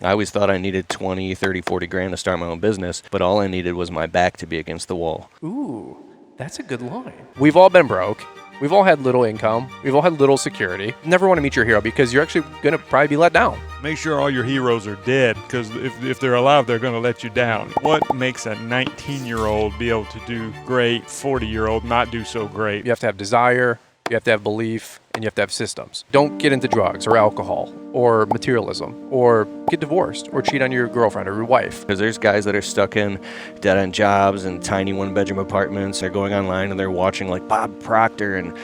I always thought I needed 20, 30, 40 grand to start my own business, but all I needed was my back to be against the wall. Ooh, that's a good line. We've all been broke. We've all had little income. We've all had little security. Never want to meet your hero because you're actually going to probably be let down. Make sure all your heroes are dead, because if they're alive, they're going to let you down. What makes a 19-year-old be able to do great, 40-year-old not do so great? You have to have desire, you have to have belief, and you have to have systems. Don't get into drugs or alcohol or materialism or get divorced or cheat on your girlfriend or your wife. Because there's guys that are stuck in dead-end jobs and tiny one-bedroom apartments. They're going online and they're watching like Bob Proctor and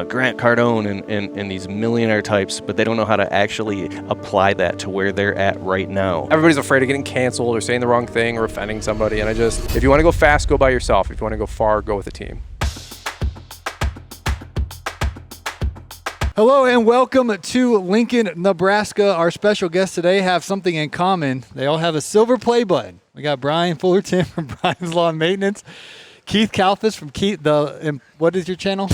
Grant Cardone and these millionaire types, but they don't know how to actually apply that to where they're at right now. Everybody's afraid of getting canceled or saying the wrong thing or offending somebody. And if you want to go fast, go by yourself. If you want to go far, go with a team. Hello and welcome to Lincoln, Nebraska. Our special guests today have something in common. They all have a silver play button. We got Brian Fullerton from Brian's Lawn Maintenance, Keith Kalfas from Keith, what is your channel?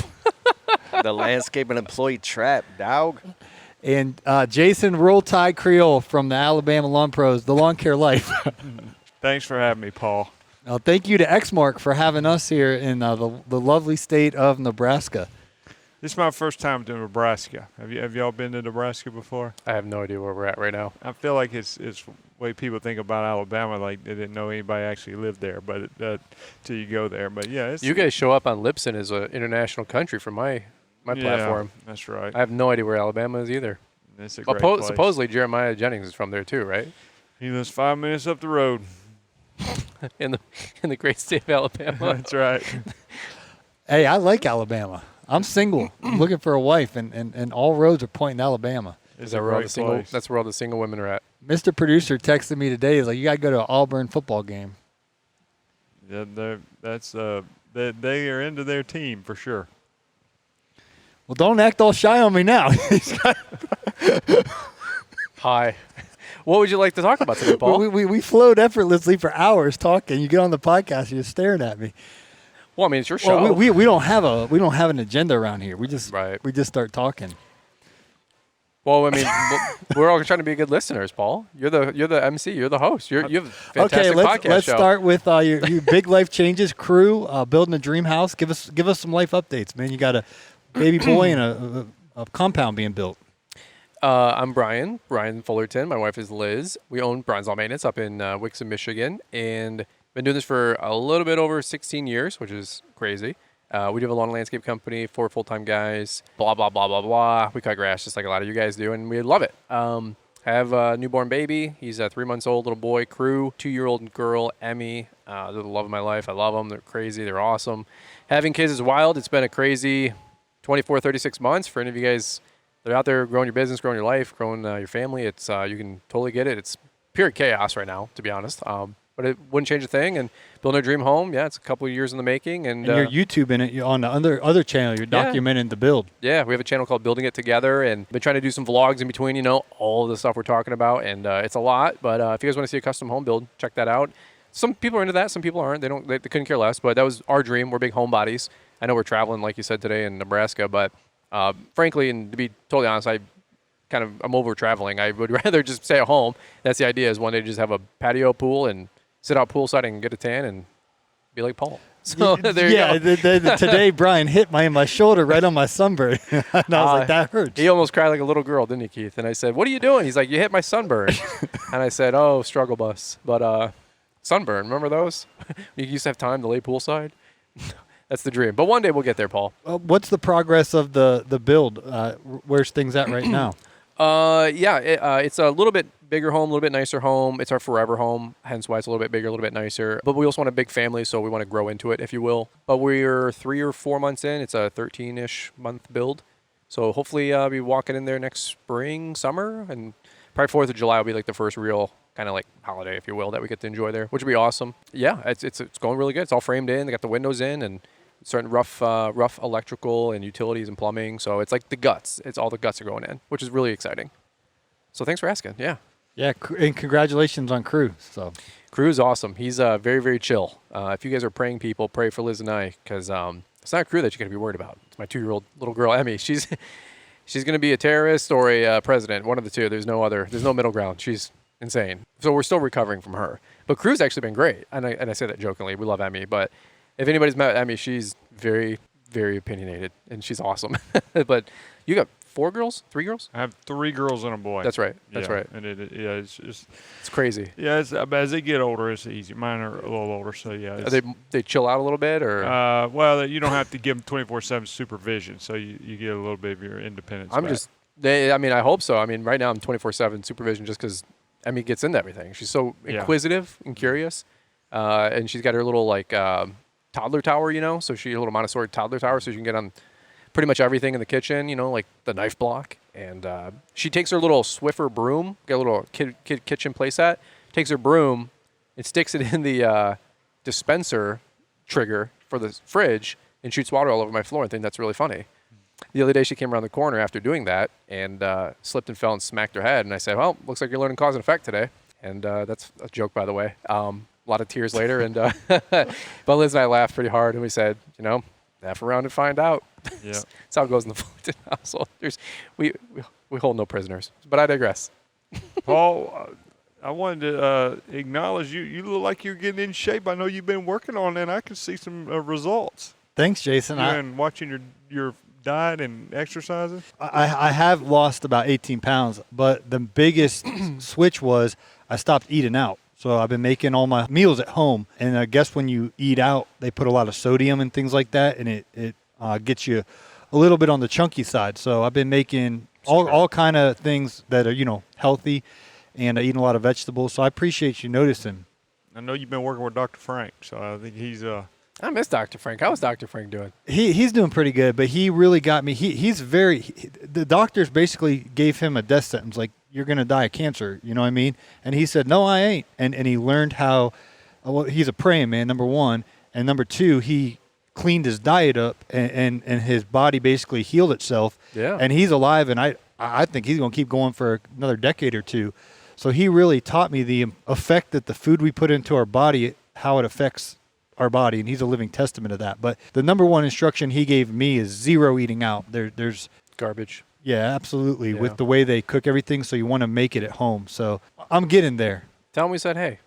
The Landscape and Employee Trap, dog. And Jason Creel from the Alabama Lawn Pros, the Lawn Care Life. Thanks for having me, Paul. Thank you to Exmark for having us here in the lovely state of Nebraska. This is my first time to Nebraska. Have y'all been to Nebraska before? I have no idea where we're at right now. I feel like it's the way people think about Alabama, like they didn't know anybody actually lived there, but till you go there. But yeah, you guys show up on Lipson as an international country from my platform. That's right. I have no idea where Alabama is either. It's a great place. Supposedly Jeremiah Jennings is from there too, right? He lives 5 minutes up the road. in the great state of Alabama. That's right. Hey, I like Alabama. I'm single. I'm looking for a wife, and all roads are pointing to Alabama. That's where all the single women are at. Mr. Producer texted me today. He's like, "You got to go to an Auburn football game." Yeah, they are into their team for sure. Well, don't act all shy on me now. Hi. What would you like to talk about today, Paul? We flowed effortlessly for hours talking. You get on the podcast, you're staring at me. Well, I mean, it's your show. Well, we don't have an agenda around here. We just start talking. Well, I mean, we're all trying to be good listeners, Paul. You're the MC. You're the host. You have a fantastic podcast let's show. start with your big life changes crew, building a dream house. Give us some life updates, man. You got a baby boy and a compound being built. I'm Brian Fullerton. My wife is Liz. We own Brian's Lawn Maintenance up in Wixom, Michigan, and been doing this for a little bit over 16 years, which is crazy. We do have a lawn and landscape company, 4 full-time guys, blah, blah, blah, blah, blah. We cut grass just like a lot of you guys do, and we love it. I have a newborn baby. He's a 3 months old little boy, Crew, 2-year-old girl, Emmy. They're the love of my life. I love them. They're crazy. They're awesome. Having kids is wild. It's been a crazy 24, 36 months for any of you guys that are out there growing your business, growing your life, growing your family. It's you can totally get it. It's pure chaos right now, to be honest. But it wouldn't change a thing. And building a dream home, it's a couple of years in the making. And you're YouTubing it on the other channel. You're documenting the build. Yeah, we have a channel called Building It Together, and been trying to do some vlogs in between, all of the stuff we're talking about. And it's a lot. But if you guys want to see a custom home build, check that out. Some people are into that. Some people aren't. They couldn't care less. But that was our dream. We're big homebodies. I know we're traveling, like you said, today in Nebraska. But frankly, and to be totally honest, I'm over traveling. I would rather just stay at home. That's the idea, is one day just have a patio pool and sit out poolside and get a tan and be like Paul. So there you go. Today Brian hit my shoulder right on my sunburn. And I was like, that hurts. He almost cried like a little girl, didn't he, Keith? And I said, "What are you doing?" He's like, "You hit my sunburn." And I said, "Oh, struggle bus." But sunburn, remember those? You used to have time to lay poolside. That's the dream. But one day we'll get there, Paul. What's the progress of the build? Where's things at right now? It's a little bit bigger home, a little bit nicer home. It's our forever home, hence why it's a little bit bigger, a little bit nicer. But we also want a big family, so we want to grow into it, if you will. But we're 3 or 4 months in. It's a 13-ish month build. So hopefully I'll be walking in there next spring, summer, and probably 4th of July will be like the first real kind of like holiday, if you will, that we get to enjoy there, which will be awesome. Yeah, it's going really good. It's all framed in. They got the windows in and certain rough electrical and utilities and plumbing. So it's like the guts. It's all the guts are going in, which is really exciting. So thanks for asking. Yeah. Yeah, and congratulations on Crew. So Crew is awesome. He's very, very chill. If you guys are praying people, pray for Liz and I, because it's not Crew that you got to be worried about. It's my 2-year-old little girl, Emmy. She's going to be a terrorist or a president, one of the two. There's no middle ground. She's insane. So we're still recovering from her. But Crew's actually been great, and I say that jokingly. We love Emmy, but if anybody's met Emmy, she's very, very opinionated, and she's awesome. But you got 4 girls, 3 girls? I have 3 girls and a boy. That's right. That's Yeah, right. And it's crazy. yeah. As they get older, it's easy. Mine are a little older, so yeah. They chill out a little bit, or Well, you don't have to give them 24/7 supervision, so you get a little bit of your independence. I hope so. I mean, right now I'm 24/7 supervision just because Emmy gets into everything. She's so inquisitive and curious, and she's got her little toddler tower, so she a little Montessori toddler tower, so she can get on pretty much everything in the kitchen, like the knife block. And she takes her little Swiffer broom, got a little kid kitchen playset, takes her broom and sticks it in the dispenser trigger for the fridge and shoots water all over my floor. I think that's really funny. The other day she came around the corner after doing that and slipped and fell and smacked her head. And I said, well, looks like you're learning cause and effect today. And that's a joke, by the way. A lot of tears later. And but Liz and I laughed pretty hard. And we said, laugh around and find out. Yeah. That's how it goes in the Fullerton household. We hold no prisoners. But I digress. Paul, I wanted to acknowledge you. You look like you're getting in shape. I know you've been working on it, and I can see some results. Thanks, Jason. And watching your diet and exercising. I have lost about 18 pounds, but the biggest switch was I stopped eating out. So I've been making all my meals at home. And I guess when you eat out, they put a lot of sodium and things like that, and it gets you a little bit on the chunky side. So I've been making all kind of things that are, healthy, and eating a lot of vegetables. So I appreciate you noticing. I know you've been working with Dr. Frank, so I think he's I miss Dr. Frank. How's Dr. Frank doing? He's doing pretty good, but he really got me. The doctors basically gave him a death sentence, like, you're going to die of cancer, you know what I mean? And he said, no, I ain't. And he learned how, he's a praying man, number one. And number two, he cleaned his diet up, and his body basically healed itself. Yeah. And he's alive, and I think he's going to keep going for another decade or two. So he really taught me the effect that the food we put into our body, how it affects our body, and he's a living testament of that. But the number one instruction he gave me is zero eating out. There's garbage. Yeah, absolutely. Yeah. With the way they cook everything, so you want to make it at home. So I'm getting there. Tell him we said hey.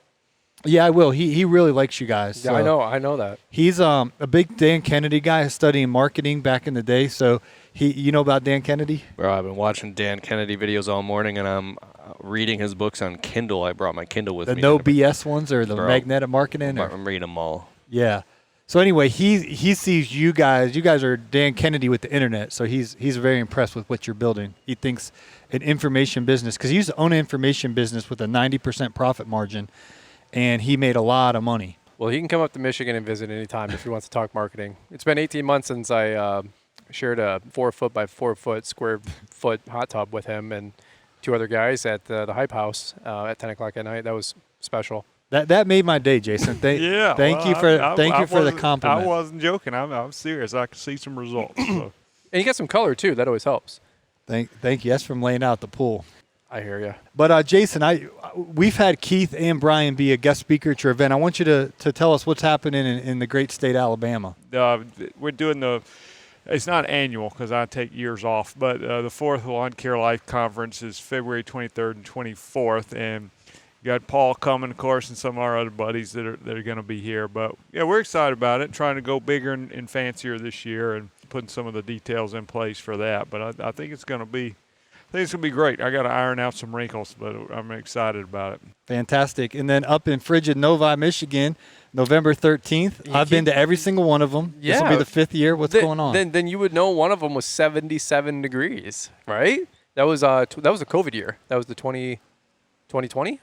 Yeah, I will. He really likes you guys. Yeah, so. I know that. He's a big Dan Kennedy guy, studying marketing back in the day. So you know about Dan Kennedy? Bro, I've been watching Dan Kennedy videos all morning, and I'm reading his books on Kindle. I brought my Kindle with me. The no BS ones, or the magnetic marketing? I'm reading them all. Yeah. So anyway, he sees you guys. You guys are Dan Kennedy with the internet, so he's very impressed with what you're building. He thinks an information business, because he used to own an information business with a 90% profit margin, and he made a lot of money. Well, he can come up to Michigan and visit anytime if he wants to talk marketing. It's been 18 months since I shared a 4 foot by 4 foot square foot hot tub with him and 2 other guys at the Hype House at 10 o'clock at night. That was special. That made my day, Jason. Thank you for the compliment. I wasn't joking. I'm serious. I can see some results. So. And you got some color too. That always helps. Thank you. That's from laying out the pool. I hear you. But Jason, we've had Keith and Brian be a guest speaker at your event. I want you to tell us what's happening in the great state of Alabama. We're doing it's not annual because I take years off, but the 4th Lawn Care Life Conference is February 23rd and 24th, and you got Paul coming, of course, and some of our other buddies that are going to be here. But yeah, we're excited about it, trying to go bigger and fancier this year, and putting some of the details in place for that. But I think it's going to be. I think it's going to be great. I got to iron out some wrinkles, but I'm excited about it. Fantastic. And then up in frigid Novi, Michigan, November 13th. I've been to every single one of them. Yeah. This will be the 5th year. What's going on? Then you would know one of them was 77 degrees, right? That was a COVID year. That was the 2020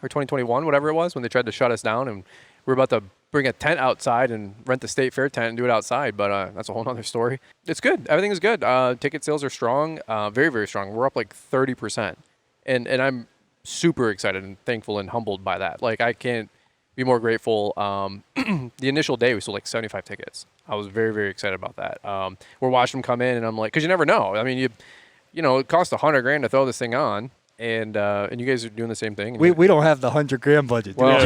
or 2021, whatever it was, when they tried to shut us down, and we're about to bring a tent outside and rent the state fair tent and do it outside. But that's a whole other story. It's good. Everything is good. Ticket sales are strong, very, very strong. We're up like 30%. And I'm super excited and thankful and humbled by that. Like, I can't be more grateful. The initial day, we sold like 75 tickets. I was very, very excited about that. We're watching them come in, and I'm like, because you never know. I mean, it costs $100,000 to throw this thing on. And you guys are doing the same thing. We don't have the $100,000 budget. Well,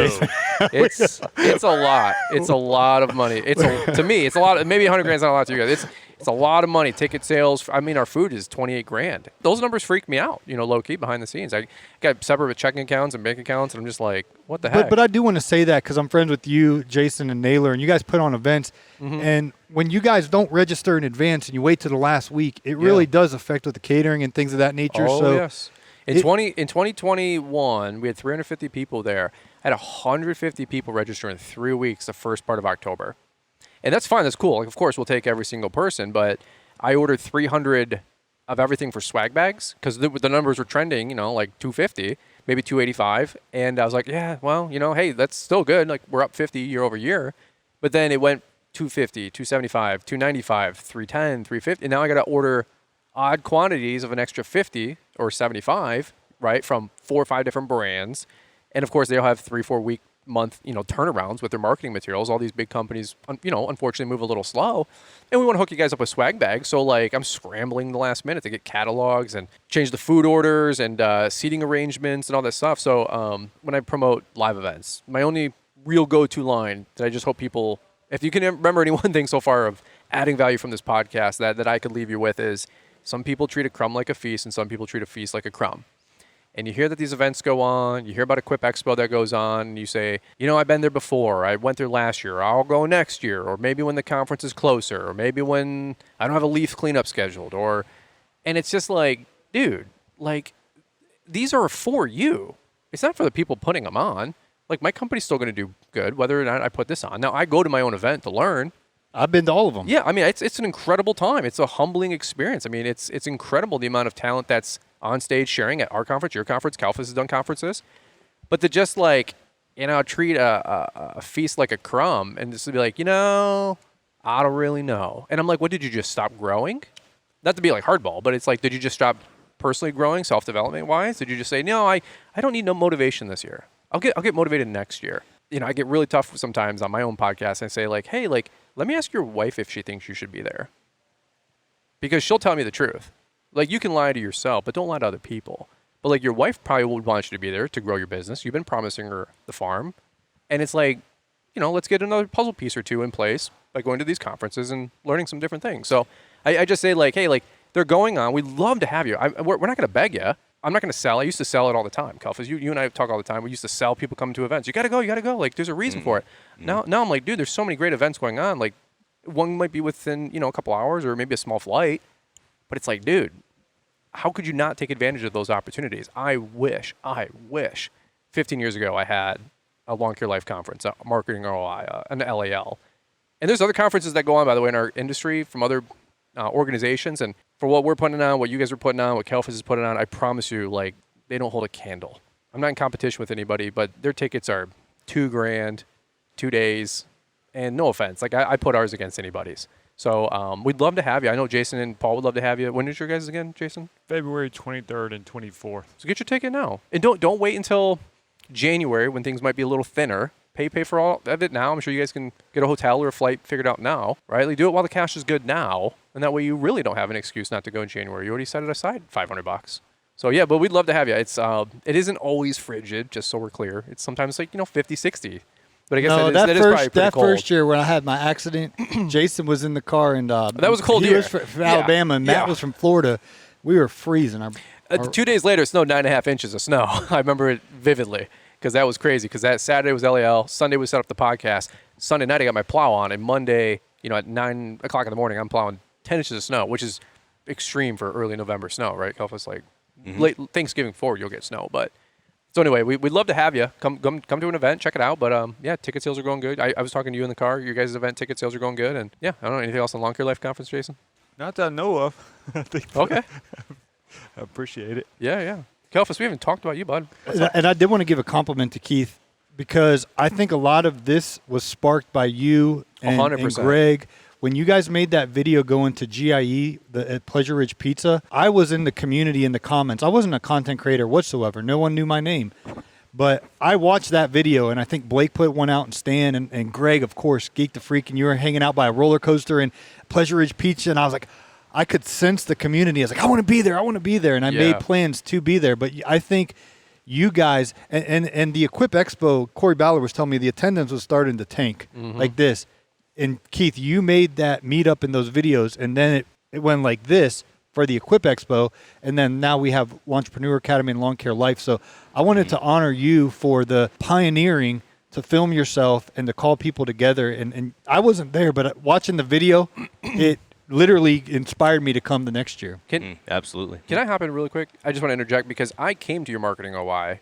it's a lot. It's a lot of money. To me, it's a lot. Maybe $100,000 is not a lot to you guys. It's It's a lot of money. Ticket sales. I mean, our food is $28,000. Those numbers freak me out, low key behind the scenes. I got separate checking accounts and bank accounts, and I'm just like, what the heck? But I do want to say that because I'm friends with you, Jason, and Naylor, and you guys put on events. And when you guys don't register in advance and you wait to the last week, it really does affect with the catering and things of that nature. Oh, so yes. In 2021, we had 350 people there. I had 150 people register in 3 weeks, the first part of October. And that's fine. That's cool. Like, of course, we'll take every single person. But I ordered 300 of everything for swag bags because the numbers were trending, like 250, maybe 285. And I was like, yeah, well, hey, that's still good. Like, we're up 50 year over year. But then it went 250, 275, 295, 310, 350. And now I got to order odd quantities of an extra 50 or 75, right, from 4 or 5 different brands. And, of course, they all have 3-4 week month, turnarounds with their marketing materials. All these big companies, unfortunately move a little slow. And we want to hook you guys up with swag bags. So, like, I'm scrambling the last minute to get catalogs and change the food orders and seating arrangements and all that stuff. So when I promote live events, my only real go-to line that I just hope people, if you can remember any one thing so far of adding value from this podcast that I could leave you with is some people treat a crumb like a feast and some people treat a feast like a crumb. And you hear that these events go on, you hear about Equip Expo that goes on, and you say, I've been there before, I went there last year, I'll go next year, or maybe when the conference is closer, or maybe when I don't have a leaf cleanup scheduled, and it's just like, dude, like, these are for you. It's not for the people putting them on. Like, my company's still going to do good, whether or not I put this on. Now, I go to my own event to learn. I've been to all of them. Yeah, I mean, it's an incredible time. It's a humbling experience. I mean, it's incredible the amount of talent that's on stage sharing at our conference, your conference. Kalfas has done conferences. But to just, like, treat a feast like a crumb and just to be like, I don't really know. And I'm like, what, did you just stop growing? Not to be like hardball, but it's like, did you just stop personally growing, self-development wise? Did you just say, no, I don't need no motivation this year. I'll get motivated next year. I get really tough sometimes on my own podcast and say, like, hey, like, let me ask your wife if she thinks you should be there. Because she'll tell me the truth. Like, you can lie to yourself, but don't lie to other people. But, like, your wife probably would want you to be there to grow your business. You've been promising her the farm. And it's like, let's get another puzzle piece or two in place by going to these conferences and learning some different things. So I just say, like, hey, like, they're going on. We'd love to have you. We're not going to beg you. I'm not going to sell. I used to sell it all the time, Kalfas. You and I talk all the time. We used to sell people coming to events. You got to go. Like, there's a reason for it. Now I'm like, dude, there's so many great events going on. Like, one might be within, a couple hours or maybe a small flight. But it's like, dude, how could you not take advantage of those opportunities? I wish 15 years ago I had a Lawn Care Life conference, a marketing ROI, an LAL. And there's other conferences that go on, by the way, in our industry from other organizations. And for what we're putting on, what you guys are putting on, what Kalfas is putting on, I promise you, like, they don't hold a candle. I'm not in competition with anybody, but their tickets are $2,000, 2 days. And no offense, like, I put ours against anybody's. So we'd love to have you. I know Jason and Paul would love to have you. When is your guys again, Jason? February 23rd and 24th. So get your ticket now. And don't wait until January when things might be a little thinner. Pay for all of it now. I'm sure you guys can get a hotel or a flight figured out now, right? Like, do it while the cash is good now. And that way you really don't have an excuse not to go in January. You already set it aside $500. So yeah, but we'd love to have you. It isn't always frigid, just so we're clear. It's sometimes like, 50, 60. But I guess that is probably pretty cold. First year when I had my accident, Jason was in the car, and that was a cold year. He was from Alabama, and Matt was from Florida. We were freezing. 2 days later, it snowed 9.5 inches of snow. I remember it vividly because that was crazy. Because that Saturday was LAL, Sunday we set up the podcast. Sunday night I got my plow on, and Monday, at 9 o'clock in the morning, I'm plowing 10 inches of snow, which is extreme for early November snow, right? Kalfas, like late Thanksgiving forward, you'll get snow, but. So anyway, we'd love to have you. Come to an event, check it out. But yeah, ticket sales are going good. I was talking to you in the car. Your guys' event ticket sales are going good. And yeah, I don't know, anything else on Lawn Care Life Conference, Jason? Not that I know of. Okay. I appreciate it. Yeah. Kalfas, we haven't talked about you, bud. And I did want to give a compliment to Keith because I think a lot of this was sparked by you and Greg. When you guys made that video going to GIE, at Pleasure Ridge Pizza, I was in the community in the comments. I wasn't a content creator whatsoever. No one knew my name. But I watched that video, and I think Blake put one out, and Stan, and Greg, of course, Geek the Freak, and you were hanging out by a roller coaster in Pleasure Ridge Pizza, and I was like, I could sense the community. I was like, I want to be there, and I made plans to be there. But I think you guys, and the Equip Expo, Corey Ballard was telling me the attendance was starting to tank like this. And Keith, you made that meetup in those videos, and then it went like this for the Equip Expo, and then now we have Entrepreneur Academy and Lawn Care Life. So I wanted to honor you for the pioneering to film yourself and to call people together. And I wasn't there, but watching the video, it literally inspired me to come the next year. Absolutely. Can I hop in really quick? I just want to interject because I came to your marketing ROI,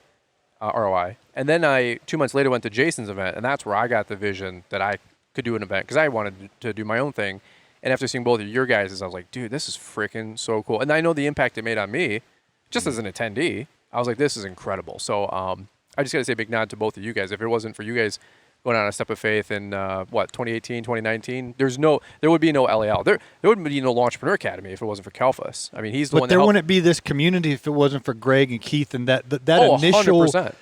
and then I 2 months later went to Jason's event, and that's where I got the vision that I could do an event because I wanted to do my own thing. And after seeing both of your guys', I was like, dude, this is freaking so cool. And I know the impact it made on me, just as an attendee. I was like, this is incredible. So I just got to say a big nod to both of you guys. If it wasn't for you guys going on a step of faith in 2018, 2019, there would be no LAL. There would be no Entrepreneur Academy if it wasn't for Kalfas. I mean, he's the one. But there wouldn't be this community if it wasn't for Greg and Keith and that initial 100%.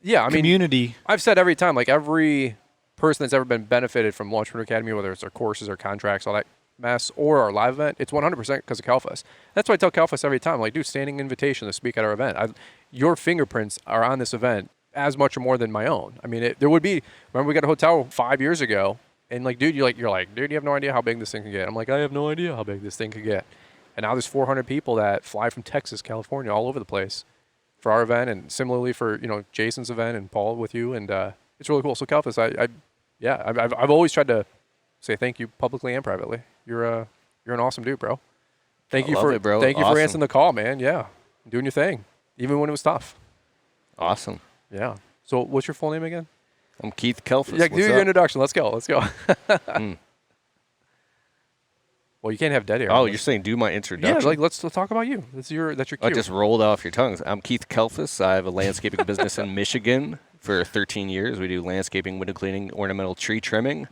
Yeah, I mean, community. I've said every time, like every person that's ever been benefited from Entrepreneur Academy, whether it's our courses or contracts, all that mess, or our live event, it's 100% because of Kalfas. That's why I tell Kalfas every time, like, dude, standing invitation to speak at our event. Your fingerprints are on this event as much or more than my own. I mean, there would be. Remember, we got a hotel 5 years ago, and like, dude, you're like, dude, you have no idea how big this thing can get. I'm like, I have no idea how big this thing could get. And now there's 400 people that fly from Texas, California, all over the place for our event, and similarly for Jason's event and Paul with you, and it's really cool. So Kalfas, I've always tried to say thank you publicly and privately. You're an awesome dude, bro. Thank you for answering the call, man. Yeah, doing your thing, even when it was tough. Awesome. Yeah. So what's your full name again? I'm Keith Kalfas. Yeah, do your introduction. Let's go. Well, you can't have dead air. Oh, you're saying do my introduction? Yeah, like let's talk about you. That's your cue. I just rolled off your tongues. I'm Keith Kalfas. I have a landscaping business in Michigan for 13 years. We do landscaping, window cleaning, ornamental tree trimming.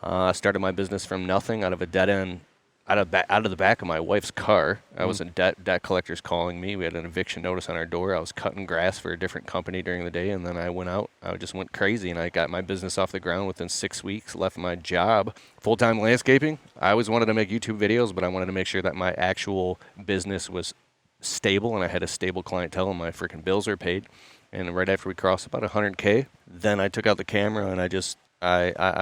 I started my business from nothing out of a dead end, out of the back of my wife's car. I was in debt collectors calling me. We had an eviction notice on our door. I was cutting grass for a different company during the day, and then I went out. I just went crazy, and I got my business off the ground within 6 weeks, left my job. Full-time landscaping. I always wanted to make YouTube videos, but I wanted to make sure that my actual business was stable, and I had a stable clientele, and my freaking bills are paid. And right after we crossed about 100K, then I took out the camera, and I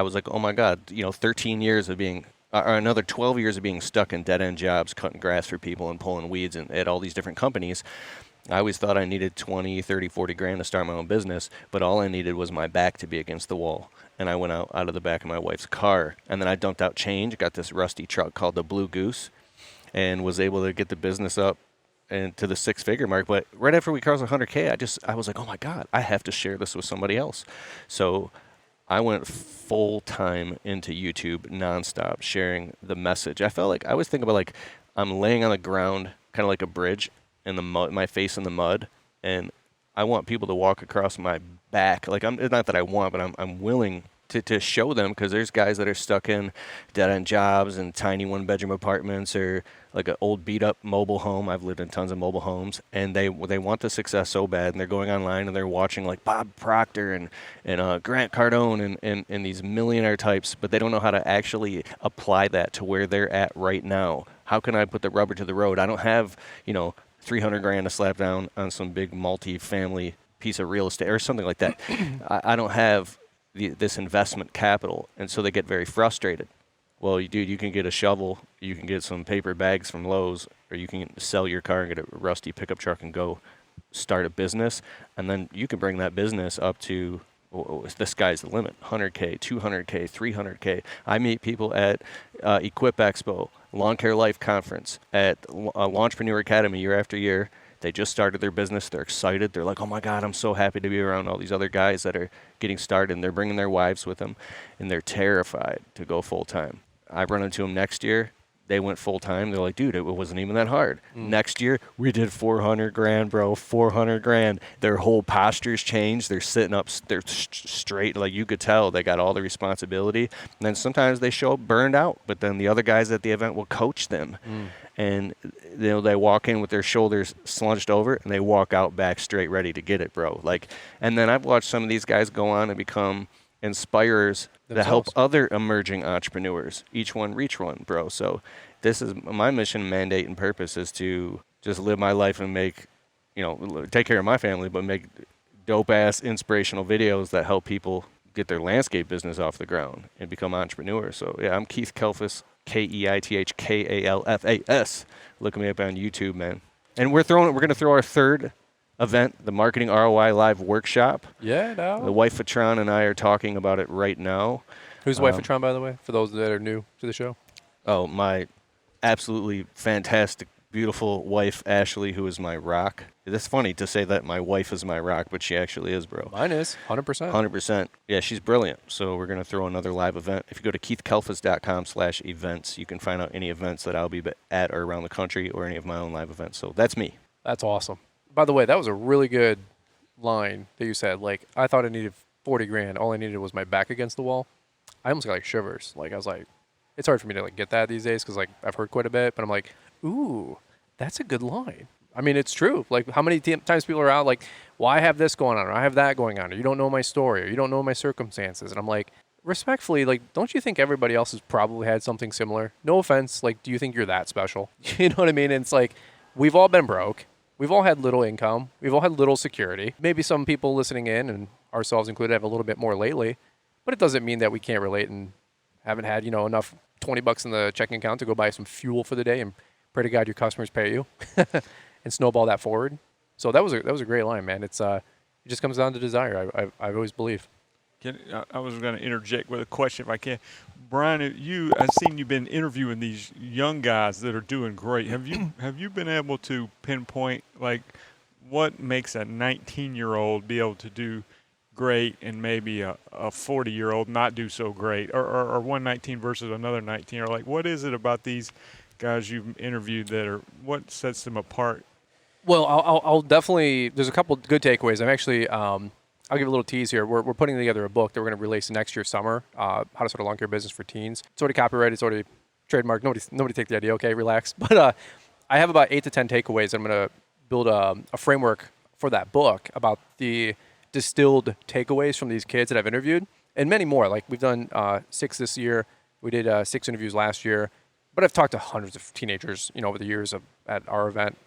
was like, oh my God, 13 years of being, or another 12 years of being stuck in dead-end jobs, cutting grass for people and pulling weeds and at all these different companies. I always thought I needed 20, 30, 40 grand to start my own business, but all I needed was my back to be against the wall. And I went out of the back of my wife's car, and then I dumped out change, got this rusty truck called the Blue Goose, and was able to get the business up and to the six-figure mark. But right after we crossed 100K, I was like, oh my God, I have to share this with somebody else. So I went full-time into YouTube nonstop, sharing the message. I felt like, I always think about like I'm laying on the ground, kind of like a bridge, in the mud, my face in the mud, and I want people to walk across my back. Like it's not that I want, but I'm willing to show them, because there's guys that are stuck in dead-end jobs and tiny one-bedroom apartments, or like an old beat-up mobile home. I've lived in tons of mobile homes, and they want the success so bad, and they're going online and they're watching like Bob Proctor and Grant Cardone and these millionaire types, but they don't know how to actually apply that to where they're at right now. How can I put the rubber to the road? I don't have 300 grand to slap down on some big multi-family piece of real estate or something like that. I don't have this investment capital, and so they get very frustrated. Well, dude, you can get a shovel, you can get some paper bags from Lowe's, or you can sell your car and get a rusty pickup truck and go start a business, and then you can bring that business up to, the sky's the limit, 100K, 200K, 300K. I meet people at Equip Expo, Lawn Care Life Conference, at Entrepreneur Academy year after year. They just started their business. They're excited. They're like, oh my God, I'm so happy to be around all these other guys that are getting started. And they're bringing their wives with them, and they're terrified to go full time. I run into them next year. They went full time. They're like, dude, it wasn't even that hard. Next year, we did 400 grand, bro, 400 grand. Their whole postures changed. They're sitting up, they're straight. Like you could tell they got all the responsibility. And then sometimes they show up burned out, but then the other guys at the event will coach them. And they walk in with their shoulders slunched over, and they walk out back straight, ready to get it, bro. Like, and then I've watched some of these guys go on and become inspirers to help other emerging entrepreneurs. Each one reach one, bro. So this is my mission, mandate, and purpose is to just live my life and make, take care of my family, but make dope ass inspirational videos that help people get their landscape business off the ground and become entrepreneurs. So yeah, I'm Keith Kalfas, KeithKalfas. Look me up on YouTube, man. And we're going to throw our third event, the Marketing ROI Live Workshop. Yeah, The no. wife of Tron and I are talking about it right now. Who's the wife of Tron, by the way, for those that are new to the show? Oh, my absolutely fantastic, beautiful wife, Ashley, who is my rock. It's funny to say that my wife is my rock, but she actually is, bro. Mine is 100%. 100%. Yeah, she's brilliant. So we're going to throw another live event. If you go to keithkalfas.com/events, you can find out any events that I'll be at or around the country or any of my own live events. So that's me. That's awesome. By the way, that was a really good line that you said. Like, I thought I needed 40 grand. All I needed was my back against the wall. I almost got like shivers. Like, I was like, it's hard for me to like get that these days because like I've heard quite a bit, but I'm like, ooh, that's a good line. I mean, it's true. Like, how many times people are out like, well, I have this going on, or I have that going on, or you don't know my story, or you don't know my circumstances. And I'm like, respectfully, like, don't you think everybody else has probably had something similar? No offense. Like, do you think you're that special? You know what I mean? And it's like, we've all been broke. We've all had little income. We've all had little security. Maybe some people listening in, and ourselves included, have a little bit more lately. But it doesn't mean that we can't relate and haven't had, you know, enough $20 in the checking account to go buy some fuel for the day and pray to God your customers pay you and snowball that forward. So that was a great line, man. It's it just comes down to desire. I've always believed. I was going to interject with a question if I can. Brian, I've seen you've been interviewing these young guys that are doing great. Have you been able to pinpoint like what makes a 19-year-old be able to do great and maybe a 40-year-old not do so great, or one 19 versus another 19, or like what is it about these guys you've interviewed what sets them apart? Well, I'll definitely. There's a couple good takeaways. I'm actually. I'll give a little tease here. We're putting together a book that we're going to release next year summer. How to start a lawn care business for teens. It's already copyrighted. It's already trademarked. Nobody take the idea. Okay, relax. But I have about 8 to 10 takeaways. I'm going to build a framework for that book about the distilled takeaways from these kids that I've interviewed, and many more. Like we've done 6 this year. We did 6 interviews last year. But I've talked to hundreds of teenagers, you know, over the years at our event,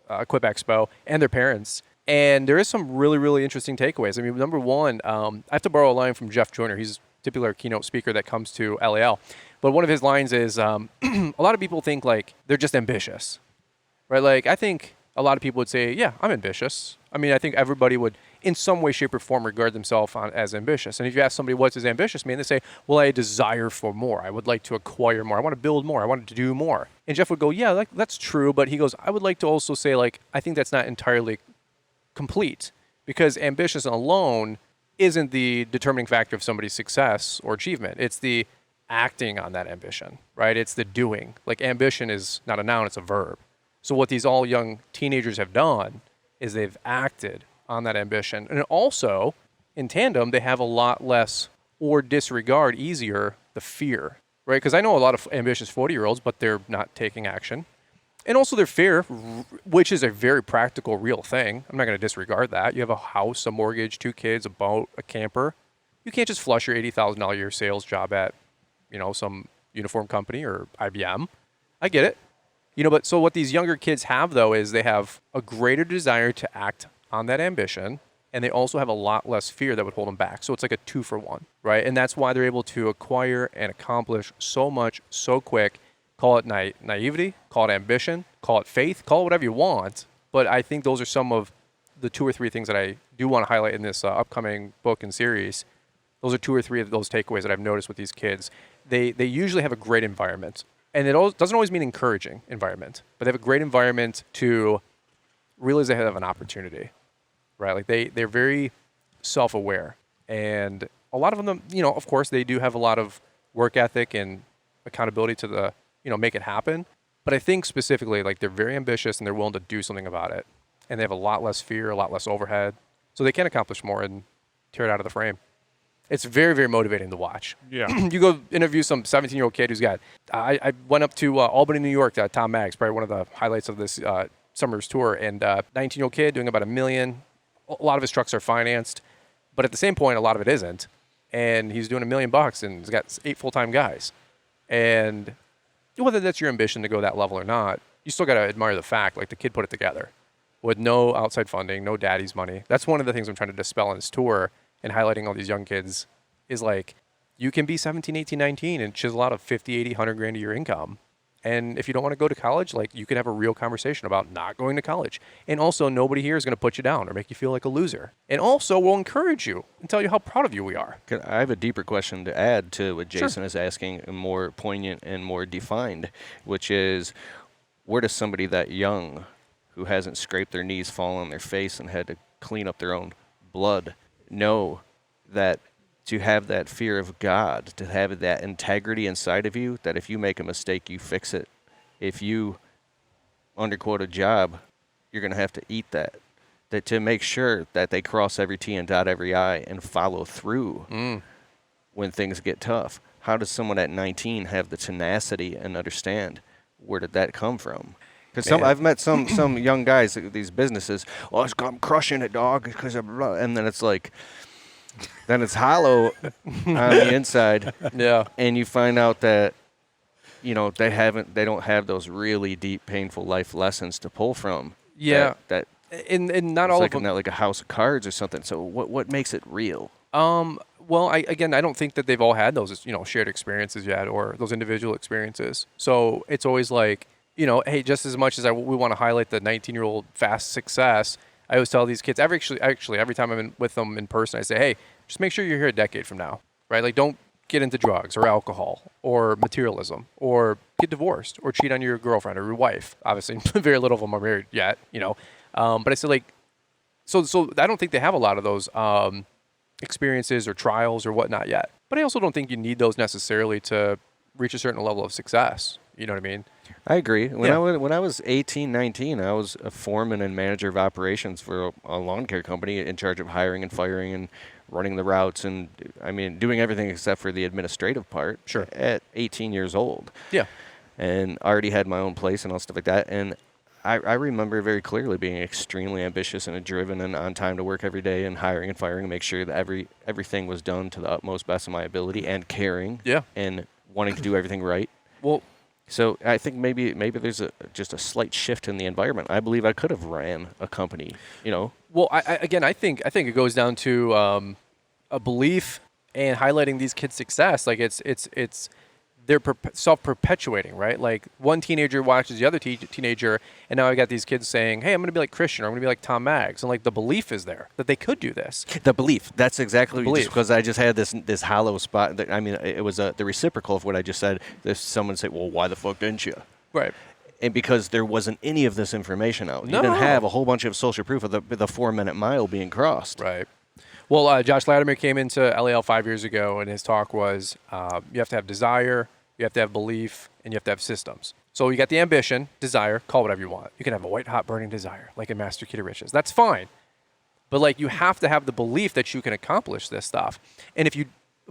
Equip Expo, and their parents. And there is some really, really interesting takeaways. I mean, number one, I have to borrow a line from Jeff Joyner. He's typically our keynote speaker that comes to LAL. But one of his lines is, a lot of people think like they're just ambitious, right? Like I think a lot of people would say, yeah, I'm ambitious. I mean, I think everybody would in some way, shape, or form regard themselves as ambitious. And if you ask somebody what does ambitious mean, they say, well, I desire for more. I would like to acquire more. I want to build more. I want to do more. And Jeff would go, yeah, like, that's true. But he goes, I would like to also say, like, I think that's not entirely complete, because ambitious alone isn't the determining factor of somebody's success or achievement. It's the acting on that ambition, right? It's the doing. Like ambition is not a noun, it's a verb. So what these all young teenagers have done is they've acted on that ambition. And also, in tandem, they have a lot less or disregard easier the fear, right? Because I know a lot of ambitious 40-year-olds, but they're not taking action. And also their fear, which is a very practical, real thing. I'm not going to disregard that. You have a house, a mortgage, 2 kids, a boat, a camper. You can't just flush your $80,000 a year sales job at, you know, some uniform company or IBM. I get it. You know, but so what these younger kids have, though, is they have a greater desire to act on that ambition, and they also have a lot less fear that would hold them back. So it's like a 2-for-1, right? And that's why they're able to acquire and accomplish so much so quick. Call it naivety, call it ambition, call it faith, call it whatever you want. But I think those are some of the 2 or 3 things that I do want to highlight in this upcoming book and series. Those are 2 or 3 of those takeaways that I've noticed with these kids. They usually have a great environment. And it doesn't always mean encouraging environment, but they have a great environment to realize they have an opportunity, right? Like they're very self-aware. And a lot of them, you know, of course, they do have a lot of work ethic and accountability to the, you know, make it happen. But I think specifically, like they're very ambitious and they're willing to do something about it. And they have a lot less fear, a lot less overhead. So they can accomplish more and tear it out of the frame. It's very, very motivating to watch. Yeah. You go interview some 17-year-old kid who's got, I went up to Albany, New York, Tom Maggs, probably one of the highlights of this summer's tour. And 19-year-old kid doing about $1 million. A lot of his trucks are financed. But at the same point, a lot of it isn't. And he's doing $1 million and he's got 8 full-time guys. And whether that's your ambition to go that level or not, you still got to admire the fact, like the kid put it together with no outside funding, no daddy's money. That's one of the things I'm trying to dispel in this tour and highlighting all these young kids is like, you can be 17, 18, 19 and chisel out of 50, 80, 100 grand a year income. And if you don't want to go to college, like, you can have a real conversation about not going to college. And also, nobody here is going to put you down or make you feel like a loser. And also, we'll encourage you and tell you how proud of you we are. I have a deeper question to add to what Jason Sure. is asking, and more poignant and more defined, which is, where does somebody that young, who hasn't scraped their knees, fallen on their face, and had to clean up their own blood, know that to have that fear of God, to have that integrity inside of you, that if you make a mistake, you fix it. If you underquote a job, you're going to have to eat that. That to make sure that they cross every T and dot every I and follow through when things get tough. How does someone at 19 have the tenacity and understand where did that come from? Because I've met some young guys at these businesses. Oh, I'm crushing it, dog, because and then it's like, then it's hollow on the inside. Yeah. And you find out that, you know, they don't have those really deep, painful life lessons to pull from. Yeah. That And not all like of them. like a house of cards or something. So what makes it real? Well, I don't think that they've all had those, shared experiences yet, or those individual experiences. So it's always like, hey, just as much as we want to highlight the 19-year-old fast success, I always tell these kids, every time I'm with them in person, I say, hey, just make sure you're here a decade from now, right? Like, don't get into drugs or alcohol or materialism or get divorced or cheat on your girlfriend or your wife. Obviously, very little of them are married yet, But I say, like, so I don't think they have a lot of those experiences or trials or whatnot yet. But I also don't think you need those necessarily to reach a certain level of success. You know what I mean? I agree. When I was 18, 19, I was a foreman and manager of operations for a lawn care company, in charge of hiring and firing and running the routes, and doing everything except for the administrative part. Sure. At 18 years old. Yeah. And already had my own place and all stuff like that. And I remember very clearly being extremely ambitious and driven and on time to work every day, and hiring and firing, and make sure that everything was done to the utmost best of my ability, and caring. Yeah. And wanting to do everything right. Well, so I think maybe there's just a slight shift in the environment. I believe I could have ran a company, Well, I think it goes down to a belief and highlighting these kids' success. Like, they're self-perpetuating, right? Like, one teenager watches the other teenager, and now I got these kids saying, hey, I'm going to be like Christian, or I'm going to be like Tom Maggs. And, like, the belief is there that they could do this. The belief. That's exactly Belief. just because I just had this hollow spot. It was the reciprocal of what I just said. If someone say, well, why the fuck didn't you? Right. And because there wasn't any of this information out. No. You didn't have a whole bunch of social proof of the 4-minute mile being crossed. Right. Well, Josh Latimer came into LAL 5 years ago, and his talk was you have to have desire, you have to have belief, and you have to have systems. So you got the ambition, desire, call it whatever you want. You can have a white hot burning desire, like in Master Key to Riches. That's fine. But, like, you have to have the belief that you can accomplish this stuff. And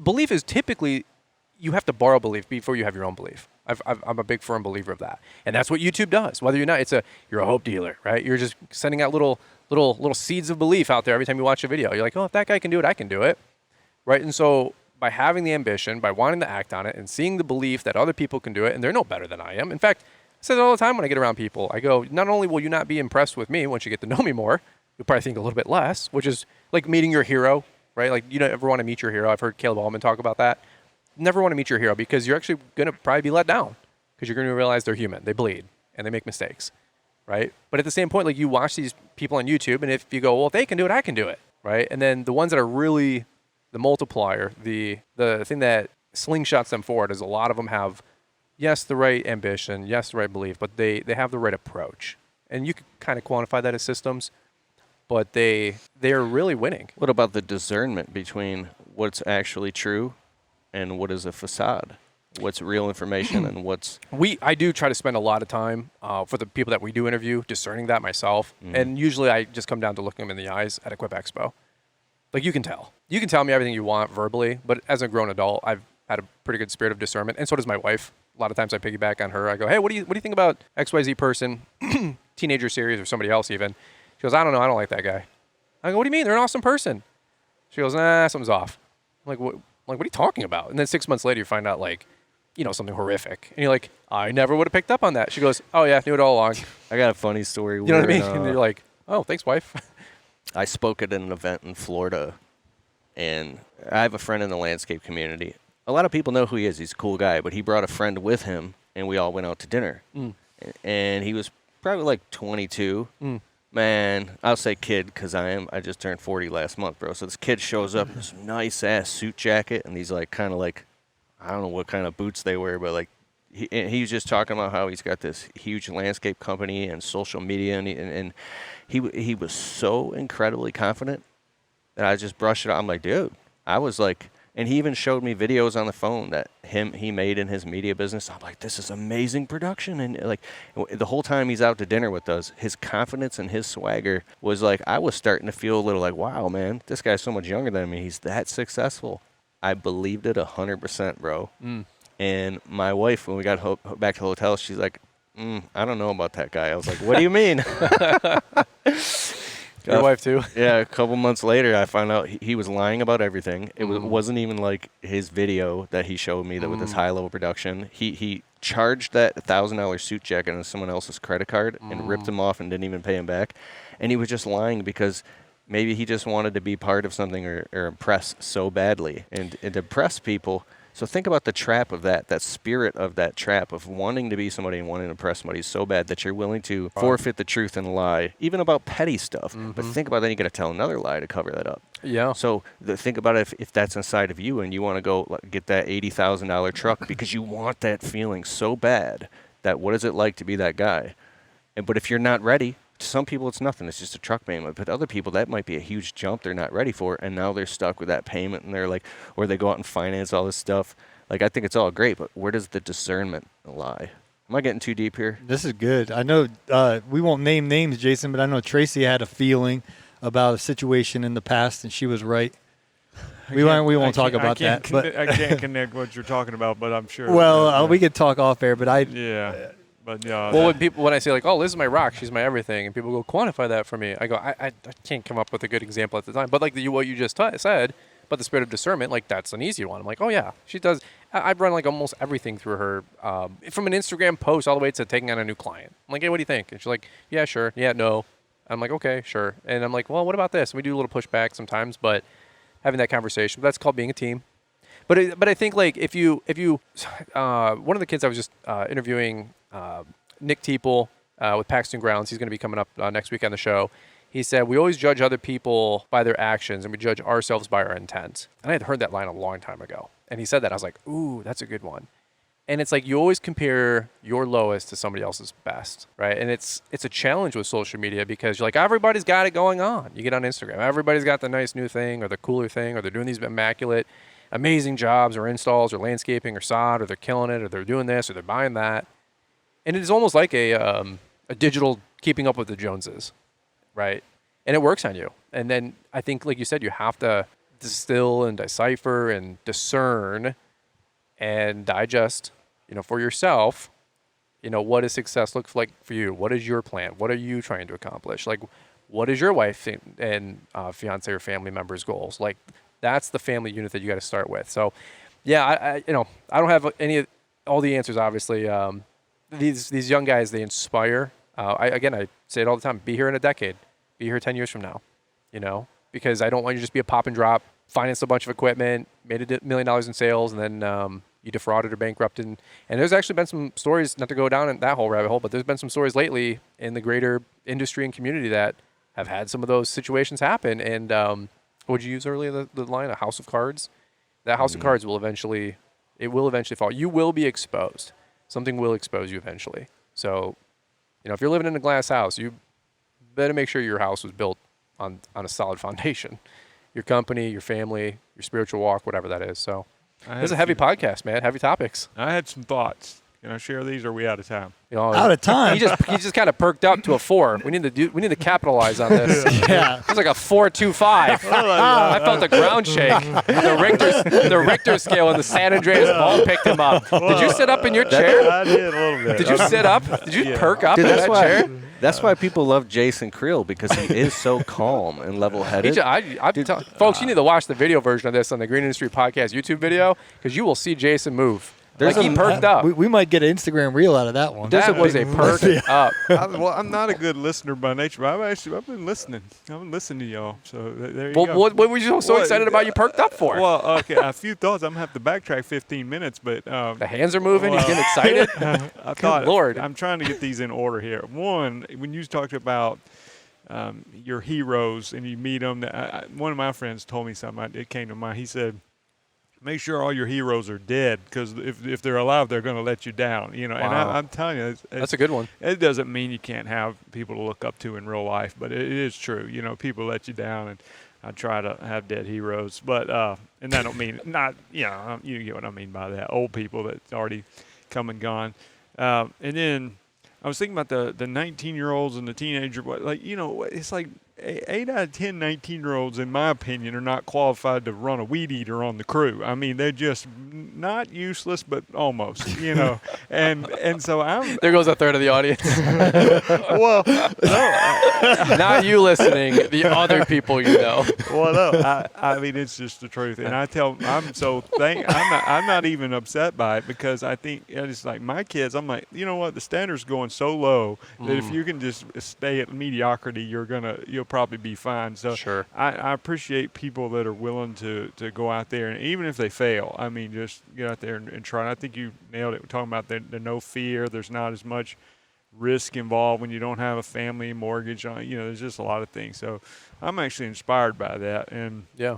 belief is typically, you have to borrow belief before you have your own belief. I'm a big firm believer of that. And that's what YouTube does. Whether you're not, you're a hope dealer, right? You're just sending out little seeds of belief out there every time you watch a video. You're like, oh, if that guy can do it, I can do it, right? And so by having the ambition, by wanting to act on it, and seeing the belief that other people can do it, and they're no better than I am. In fact, I say that all the time when I get around people. I go, not only will you not be impressed with me once you get to know me more, you'll probably think a little bit less, which is like meeting your hero, right? Like, you don't ever want to meet your hero. I've heard Caleb Allman talk about that. Never want to meet your hero, because you're actually going to probably be let down, because you're going to realize they're human. They bleed and they make mistakes, right? But at the same point, like, you watch these people on YouTube, and if you go, well, if they can do it, I can do it, right? And then the ones that are really the multiplier, the thing that slingshots them forward, is a lot of them have, yes, the right ambition, yes, the right belief, but they have the right approach. And you could kind of quantify that as systems, but they are really winning. What about the discernment between what's actually true and what is a facade? What's real information and what's... I do try to spend a lot of time for the people that we do interview discerning that myself. And usually I just come down to looking them in the eyes at Equip Expo. Like, you can tell. You can tell me everything you want verbally, but as a grown adult, I've had a pretty good spirit of discernment, and so does my wife. A lot of times I piggyback on her. I go, hey, what do you think about XYZ person, teenager series, or somebody else even? She goes, I don't know. I don't like that guy. I go, what do you mean? They're an awesome person. She goes, nah, something's off. I'm like, what are you talking about? And then 6 months later, you find out, like, something horrific. And you're like, I never would have picked up on that. She goes, oh, yeah, knew it all along. I got a funny story. You know what I mean? And you're like, oh, thanks, wife. I spoke at an event in Florida, and I have a friend in the landscape community. A lot of people know who he is. He's a cool guy, but he brought a friend with him, and we all went out to dinner. And he was probably like 22. Man, I'll say kid because I just turned 40 last month, bro. So this kid shows up in this nice-ass suit jacket and these, like, kind of like, I don't know what kind of boots they wear, but, like, he was just talking about how he's got this huge landscape company and social media, and he was so incredibly confident that I just brushed it off. I'm like, dude, I was like, and he even showed me videos on the phone that he made in his media business. I'm like, this is amazing production. And like the whole time he's out to dinner with us, his confidence and his swagger was like, I was starting to feel a little like, wow, man, this guy's so much younger than me. He's that successful. I believed it 100%, bro. And my wife, when we got back to the hotel, she's like, I don't know about that guy. I was like, what do you mean? Your wife too? Yeah, a couple months later, I found out he was lying about everything. It wasn't even like his video that he showed me that with this high-level production. He charged that $1,000 suit jacket on someone else's credit card and ripped him off and didn't even pay him back. And he was just lying because maybe he just wanted to be part of something or impress so badly. And to impress people. So think about the trap of that spirit of that trap of wanting to be somebody and wanting to impress somebody so bad that you're willing to forfeit the truth and lie, even about petty stuff. But think about then you got to tell another lie to cover that up. Yeah. So think about it if that's inside of you and you want to go get that $80,000 truck because you want that feeling so bad that what is it like to be that guy? But if you're not ready, to some people it's nothing. It's just a truck payment. But other people, that might be a huge jump they're not ready for, and now they're stuck with that payment, and they're like, or they go out and finance all this stuff. Like, I think it's all great, but where does the discernment lie? Am I getting too deep here? This is good. I know we won't name names, Jason, but I know Tracy had a feeling about a situation in the past, and she was right. We won't talk about that. But I can't connect what you're talking about, but I'm sure. Well, we could talk off air, but Yeah. But yeah. Well, when I say like, oh, Liz is my rock, she's my everything, and people go, quantify that for me. I go, I can't come up with a good example at the time. But like what you just said, but the spirit of discernment, like that's an easy one. I'm like, oh yeah, she does. I've run like almost everything through her, from an Instagram post all the way to taking on a new client. I'm like, hey, what do you think? And she's like, yeah, sure, yeah, no. I'm like, okay, sure. And I'm like, well, what about this? And we do a little pushback sometimes, but having that conversation, that's called being a team. But I think like if you one of the kids I was just interviewing. Nick Teeple with Paxton Grounds. He's going to be coming up next week on the show. He said, we always judge other people by their actions and we judge ourselves by our intent. And I had heard that line a long time ago. And he said that. I was like, ooh, that's a good one. And it's like you always compare your lowest to somebody else's best, right? And it's a challenge with social media because you're like, everybody's got it going on. You get on Instagram. Everybody's got the nice new thing or the cooler thing or they're doing these immaculate, amazing jobs or installs or landscaping or sod or they're killing it or they're doing this or they're buying that. And it is almost like a digital keeping up with the Joneses, right? And it works on you. And then I think, like you said, you have to distill and decipher and discern and digest, for yourself, what does success look like for you? What is your plan? What are you trying to accomplish? Like, what is your wife and fiance or family members' goals? Like, that's the family unit that you got to start with. So, yeah, I don't have all the answers, obviously. These young guys, they inspire. I say it all the time. Be here in a decade. Be here 10 years from now, because I don't want you to just be a pop and drop, finance a bunch of equipment, made $1 million in sales, and then you defrauded or bankrupted. And there's actually been some stories, not to go down in that whole rabbit hole, but there's been some stories lately in the greater industry and community that have had some of those situations happen. And what did you use earlier, the line, a house of cards? That house of cards will eventually fall. You will be exposed. Something will expose you eventually. So, if you're living in a glass house, you better make sure your house was built on a solid foundation. Your company, your family, your spiritual walk, whatever that is. So, this is a heavy podcast, man. Heavy topics. I had some thoughts. Can I share these, or are we out of time? Out of time. He just kind of perked up to a 4. We need to capitalize on this. Yeah. It was like a 4.25. I felt the ground shake. The Richter scale and the San Andreas ball picked him up. Did you sit up in your chair? I did a little bit. Did you sit up? Did you perk up in that chair? That's why people love Jason Creel, because he is so calm and level-headed. Folks, you need to watch the video version of this on the Green Industry Podcast YouTube video, because you will see Jason move. Like he perked up. We might get an Instagram reel out of that one. That was a perk up. I'm not a good listener by nature, but I've been listening. I've been listening to y'all. So there you go. What were you so excited about? You perked up for? Well, okay, a few thoughts. I'm gonna have to backtrack 15 minutes, but the hands are moving. He's getting excited. I thought, Lord, I'm trying to get these in order here. One, when you talked about your heroes and you meet them, one of my friends told me something. It came to mind. He said, make sure all your heroes are dead, because if they're alive, they're going to let you down. You know, Wow. And I'm telling you, that's a good one. It doesn't mean you can't have people to look up to in real life, but it is true. You know, people let you down, and I try to have dead heroes. But and that don't mean not. You know, you get what I mean by that. Old people that's already come and gone. And then I was thinking about the 19-year-olds and the teenager. Like, you know, it's like 8 out of 10 19-year-olds, in my opinion, are not qualified to run a weed eater on the crew. I mean, they're just not useless, but almost, you know. and so I'm. There goes a third of the audience. Well, no. Not you listening, the other people you know. Well, no. I mean, it's just the truth, and I'm not even upset by it, because I think it's like my kids. I'm like, you know what? The standard's going so low that if you can just stay at mediocrity, you'll probably be fine. So sure. I appreciate people that are willing to go out there, and even if they fail, I mean, just get out there and try. And I think you nailed it. We're talking about the no fear. There's not as much risk involved when you don't have a family mortgage on. You know, there's just a lot of things. So I'm actually inspired by that. And yeah,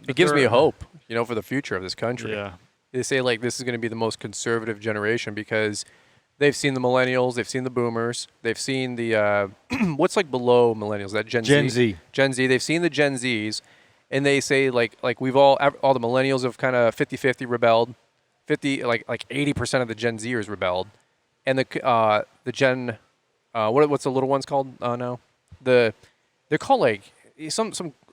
it gives me hope, you know, for the future of this country. Yeah. They say like this is going to be the most conservative generation because they've seen the millennials, they've seen the boomers, they've seen the what's like below millennials, that Gen Z. Gen Z. They've seen the Gen Zs, and they say like we've all the millennials have kind of 50-50 rebelled, 80% of the Gen Zers rebelled, and the Gen what's the little ones called now? They're called like some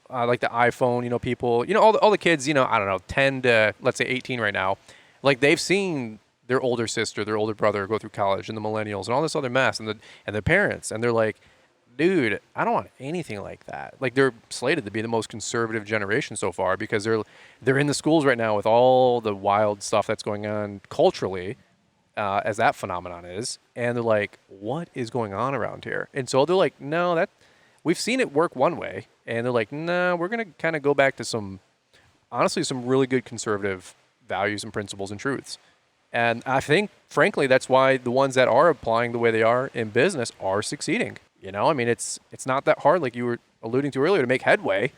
like the iPhone, you know, people, you know, all the kids, you know, I don't know, 10 to let's say 18 right now, like they've seen their older sister, their older brother go through college, and the millennials and all this other mess, and their parents, and they're like, dude, I don't want anything like that. Like they're slated to be the most conservative generation so far because they're in the schools right now with all the wild stuff that's going on culturally, as that phenomenon is, and they're like, what is going on around here? And so they're like, no, that we've seen it work one way, and they're like, no, we're gonna kind of go back to some really good conservative values and principles and truths. And I think, frankly, that's why the ones that are applying the way they are in business are succeeding. You know, I mean, it's not that hard, like you were alluding to earlier, to make headway.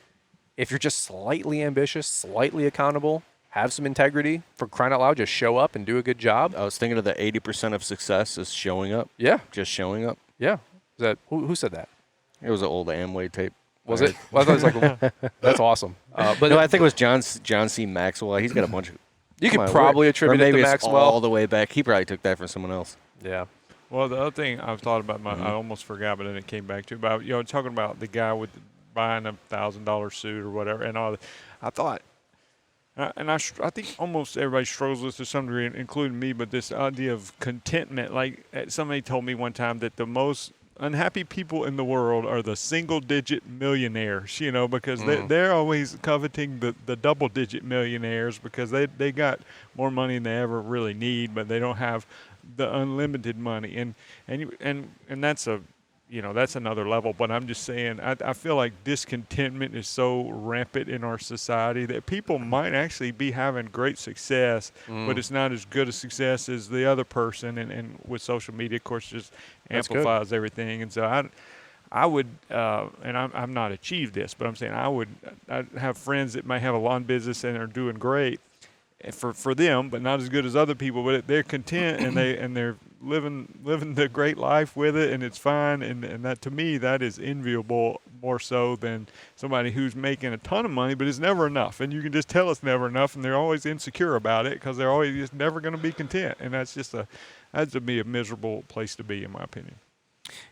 If you're just slightly ambitious, slightly accountable, have some integrity, for crying out loud, just show up and do a good job. I was thinking of the 80% of success is showing up. Yeah. Just showing up. Yeah. Is that who said that? It was an old Amway tape. Was it? Well, I thought it was like, that's awesome. But no, I think it was John C. Maxwell. He's got a bunch of. You could probably attribute it to maybe Maxwell. All the way back. He probably took that from someone else. Yeah. Well, the other thing I've thought about, I almost forgot, but then it came back to about, you know, talking about the guy with buying a $1,000 suit or whatever, and all that. I thought, and I think almost everybody struggles with this to some degree, including me, but this idea of contentment. Like somebody told me one time that the most unhappy people in the world are the single-digit millionaires, you know, because they're always coveting the double-digit millionaires because they got more money than they ever really need, but they don't have the unlimited money, and that's a, you know, that's another level. But I'm just saying, I feel like discontentment is so rampant in our society that people might actually be having great success, but it's not as good a success as the other person. And with social media, of course, just amplifies everything. And so I would, and I've not achieved this, but I'm saying I'd have friends that may have a lawn business and are doing great for them, but not as good as other people. But they're content and they're living the great life with it, and it's fine. And that, to me, that is enviable more so than somebody who's making a ton of money, but it's never enough. And you can just tell it's never enough, and they're always insecure about it because they're always just never going to be content. And that's just that's to be a miserable place to be, in my opinion.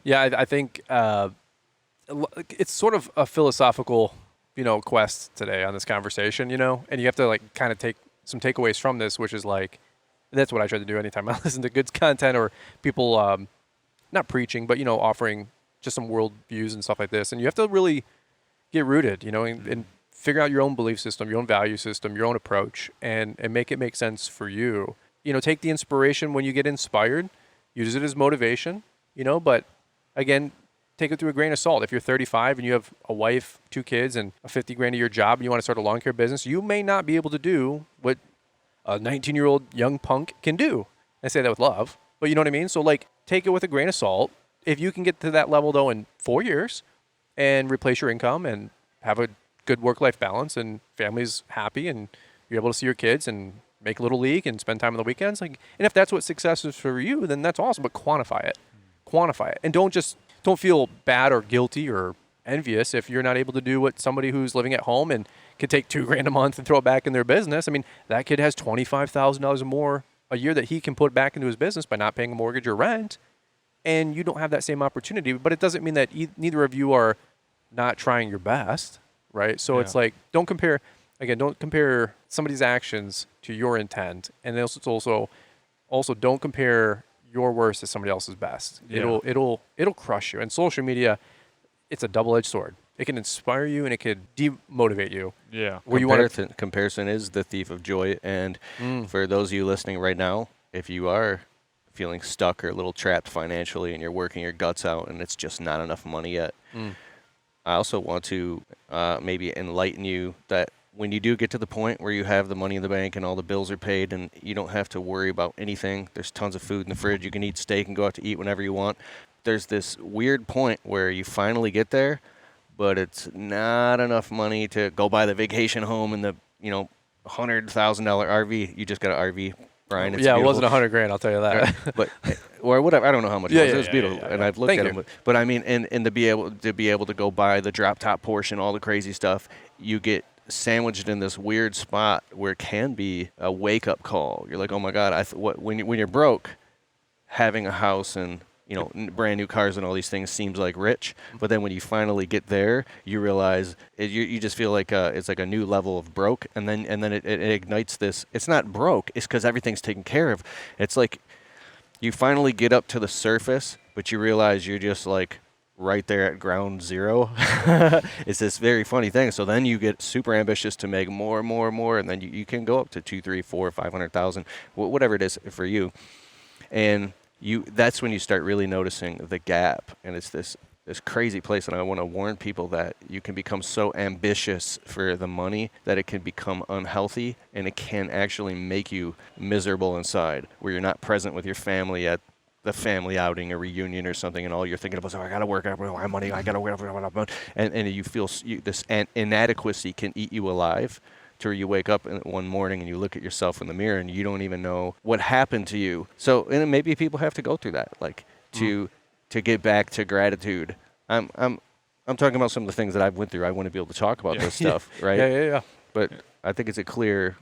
Yeah, I think it's sort of a philosophical, you know, quest today on this conversation, you know, and you have to like kind of take some takeaways from this, which is like, that's what I try to do anytime I listen to good content or people, not preaching, but, you know, offering just some world views and stuff like this. And you have to really get rooted, you know, and figure out your own belief system, your own value system, your own approach, and make it make sense for you. take the inspiration when you get inspired, use it as motivation, but again, take it through a grain of salt. If you're 35 and you have a wife, 2 kids, and a 50 grand a year job, and you want to start a lawn care business, you may not be able to do what a 19-year-old young punk can do. I say that with love, but you know what I mean? So like, take it with a grain of salt. If you can get to that level though in 4 years and replace your income and have a good work-life balance and family's happy and you're able to see your kids and make a little league and spend time on the weekends, and if that's what success is for you, then that's awesome, but quantify it. And don't feel bad or guilty or envious if you're not able to do what somebody who's living at home and could take $2 grand a month and throw it back in their business. I mean, that kid has $25,000 more a year that he can put back into his business by not paying a mortgage or rent, and you don't have that same opportunity. But it doesn't mean that neither of you are not trying your best, right? So it's like, don't compare somebody's actions to your intent, and also don't compare your worst to somebody else's best. Yeah. It'll crush you. And social media, it's a double-edged sword. It can inspire you and it could demotivate you. Yeah. Comparison is the thief of joy. And for those of you listening right now, if you are feeling stuck or a little trapped financially and you're working your guts out and it's just not enough money yet, I also want to maybe enlighten you that when you do get to the point where you have the money in the bank and all the bills are paid and you don't have to worry about anything, there's tons of food in the fridge, you can eat steak and go out to eat whenever you want. There's this weird point where you finally get there, but it's not enough money to go buy the vacation home and the, $100,000 RV. You just got an RV, Brian. It's beautiful. It wasn't $100 grand, I'll tell you that. But or whatever, I don't know how much it was. It was beautiful, and I've looked Thank at you. them. But I mean, and to be able to go buy the drop top portion, all the crazy stuff, you get sandwiched in this weird spot where it can be a wake up call. You're like, oh my God, when you're broke, having a house and brand new cars and all these things seems like rich, but then when you finally get there, you realize you just feel like it's like a new level of broke, and then it ignites this. It's not broke; it's because everything's taken care of. It's like you finally get up to the surface, but you realize you're just like right there at ground zero. It's this very funny thing. So then you get super ambitious to make more, and then you can go up to 2, 3, 4, 500,000, whatever it is for you, and that's when you start really noticing the gap, and it's this crazy place. And I want to warn people that you can become so ambitious for the money that it can become unhealthy, and it can actually make you miserable inside, where you're not present with your family at the family outing or reunion or something, and all you're thinking about is, I gotta work out my money, I gotta work out, and you feel this inadequacy can eat you alive. Till you wake up one morning and you look at yourself in the mirror and you don't even know what happened to you. So, and maybe people have to go through that, like to get back to gratitude. I'm talking about some of the things that I've went through. I want to be able to talk about this stuff, right? Yeah. But I think it's a clear,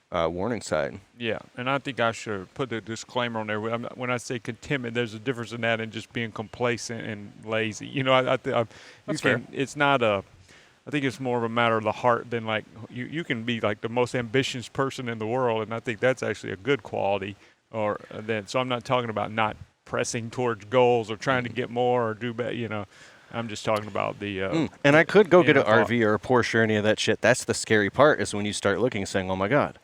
warning sign. Yeah, and I think I should put the disclaimer on there. When I say contentment, there's a difference in that and just being complacent and lazy. It's not I think it's more of a matter of the heart than like you can be like the most ambitious person in the world, and I think that's actually a good quality. So I'm not talking about not pressing towards goals or trying to get more or do better. I'm just talking about the. And I could go get an RV or a Porsche or any of that shit. That's the scary part, is when you start looking and saying, "Oh my God,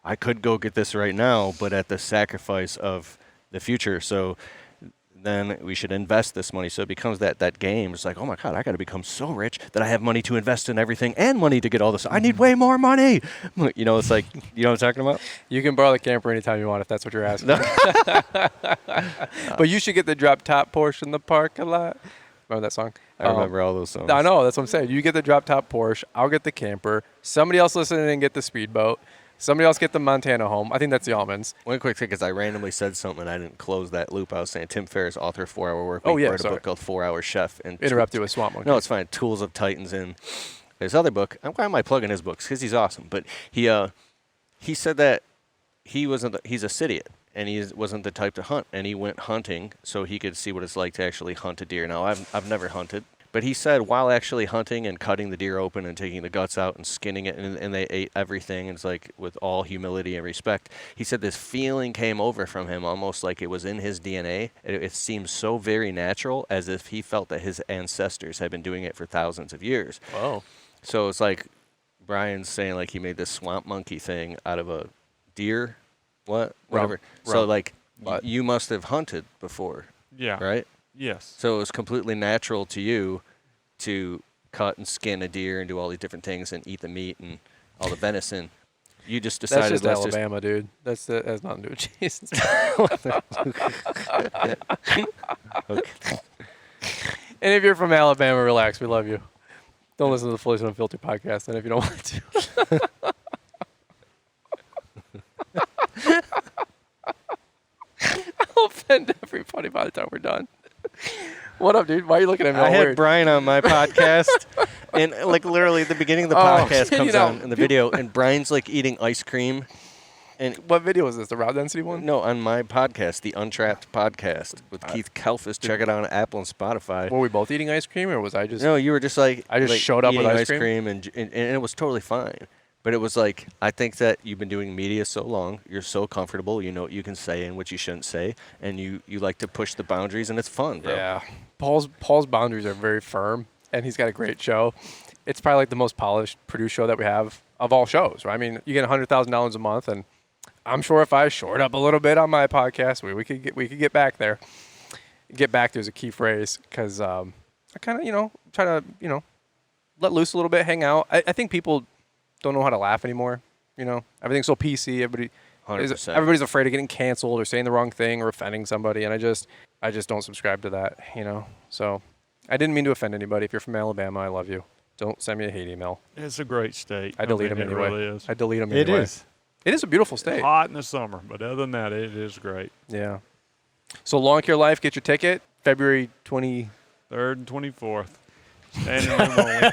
I could go get this right now, but at the sacrifice of the future." So then we should invest this money. So it becomes that game. It's like, oh my God, I got to become so rich that I have money to invest in everything and money to get all this. I need way more money. It's like, you know what I'm talking about? You can borrow the camper anytime you want if that's what you're asking. But you should get the drop top Porsche in the parking lot. Remember that song? I remember all those songs. I know, that's what I'm saying. You get the drop top Porsche, I'll get the camper. Somebody else listening and get the speedboat. Somebody else get the Montana home. I think that's the almonds. One quick thing, because I randomly said something and I didn't close that loop. I was saying Tim Ferriss, author of 4 Hour Work Week, wrote a book called 4 Hour Chef. And interrupted with Swamp Monkey. No, it's fine. Tools of Titans. And his other book, why am I plugging his books? Because he's awesome. But he said that he's a citiot, and he wasn't the type to hunt. And he went hunting so he could see what it's like to actually hunt a deer. Now, I've never hunted. But he said while actually hunting and cutting the deer open and taking the guts out and skinning it, and they ate everything, and it's like with all humility and respect, he said this feeling came over from him almost like it was in his DNA. It seemed so very natural, as if he felt that his ancestors had been doing it for thousands of years. Wow. So it's like Brian's saying, like, he made this swamp monkey thing out of a deer What? Whatever. So Rum. like, But- you must have hunted before, Yeah. right? Yes. So it was completely natural to you to cut and skin a deer and do all these different things and eat the meat and all the venison. You just That's decided, just let's Alabama, dude. That's nothing to do with Jason. And if you're from Alabama, relax. We love you. Don't listen to the Fullerton Unfiltered podcast then if you don't want to. I'll offend everybody by the time we're done. What up, dude? Why are you looking at me all I had weird? Brian on my podcast, and like literally at the beginning of the podcast you comes know, on in the video, and Brian's like eating ice cream. And What video was this? The raw density one? no, on my podcast, the Untrapped podcast with Keith Kalfas. Check it out on Apple and Spotify. Were we both eating ice cream, or was I just... No, you were just like I just like showed up with eating ice cream? and it was totally fine. But it was like, I think that you've been doing media so long, you're so comfortable, you know what you can say and what you shouldn't say, and you like to push the boundaries, and it's fun, bro. Yeah. Paul's boundaries are very firm, and he's got a great show. It's probably like the most polished, produced show that we have of all shows, right? I mean, you get $100,000 a month, and I'm sure if I shored up a little bit on my podcast, we could get back there. Get back there is a key phrase, because I kind of, try to, let loose a little bit, hang out. I think people don't know how to laugh anymore. Everything's so PC. 100%. Everybody's afraid of getting canceled or saying the wrong thing or offending somebody, and I just don't subscribe to that. So I didn't mean to offend anybody. If you're from Alabama, I love you. Don't send me a hate email. It's a great state. I delete them mean, anyway. It really is. I delete them It anyway. is. It is a beautiful state. Hot in the summer, but other than that, it is great. Yeah. So Lawn Care Life, get your ticket February 20. 3rd and 24th. Standing room only.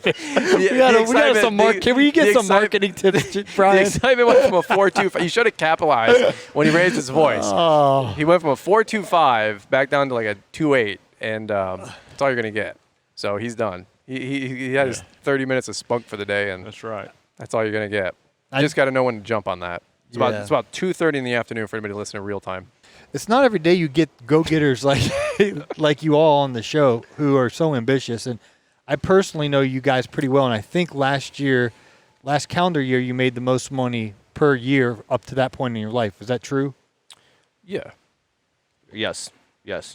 We got some Can we get some marketing tips, The Brian? excitement went from a 4.25. He should have capitalized when he raised his voice. Oh, He went from a 4.25 back down to like a 2.8, and that's all you're gonna get. So he's done. He had his 30 minutes of spunk for the day, and That's right. that's all you're gonna get. You just got to know when to jump on that. It's Yeah. about 2:30 in the afternoon for anybody listening in real time. it's not every day you get go-getters like you all on the show who are so ambitious. And I personally know you guys pretty well. And I think last calendar year, you made the most money per year up to that point in your life. Is that true? Yeah. Yes.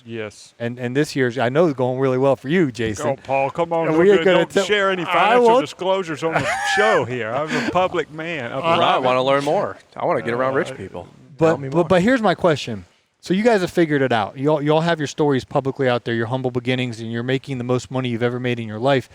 Yes. And this year's, I know, is going really well for you, Jason. Oh, Paul, come on. And We're we ain't gonna don't share any I financial won't- disclosures on the show here. I'm a public man. I want to learn more. I want to get around rich people. Tell me more. But here's my question. So you guys have figured it out. You all have your stories publicly out there, your humble beginnings, and you're making the most money you've ever made in your life.